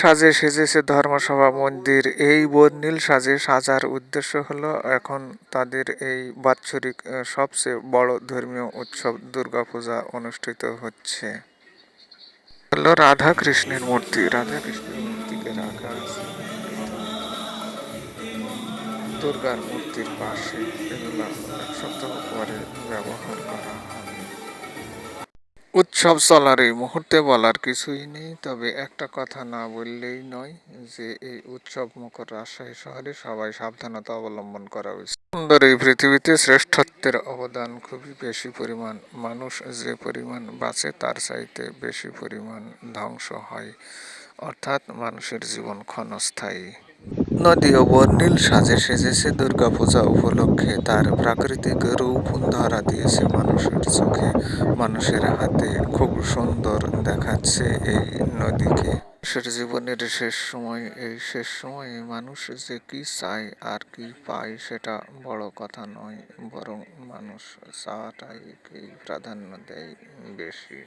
সাজে সেজেছে ধর্মসভা মন্দির। এই বর্ণিল সাজে সাজার উদ্দেশ্য হলো এখন তাদের এই বাৎসরিক সবচেয়ে বড় ধর্মীয় উৎসব দুর্গাপূজা অনুষ্ঠিত হচ্ছে। হলো রাধা কৃষ্ণের মূর্তি। রাধা কৃষ্ণের মূর্তিকে রাখা আছে দুর্গার মূর্তির পাশে। এগুলা এক সপ্তাহ পরে ব্যবহার করা হবে। উৎসব চলার এই মুহূর্তে বলার কিছুই নেই, তবে একটা কথা না বললেই নয় যে এই উৎসব মুখর রাজশাহী শহরে সবাই সাবধানতা অবলম্বন করা উচিত। সুন্দর এই পৃথিবীতে শ্রেষ্ঠত্বের অবদান খুবই বেশি পরিমাণ। মানুষ যে পরিমাণ বাঁচে তার চাইতে বেশি পরিমাণ ধ্বংস হয়, অর্থাৎ মানুষের জীবন ক্ষণস্থায়ী। নদী ও বর্ণিল সাজে সেজেছে দুর্গাপূজা উপলক্ষে। তার প্রাকৃতিক রূপ ধরা দিয়েছে মানুষের চোখে, মানুষের হাতে। খুব সুন্দর দেখাচ্ছে এই নদীকে। মানুষের জীবনের শেষ সময়, এই শেষ সময়ে মানুষ যে কি চায় আর কি পায় সেটা বড় কথা নয়, বরং মানুষ চাওয়াটাই প্রাধান্য দেয় বেশি।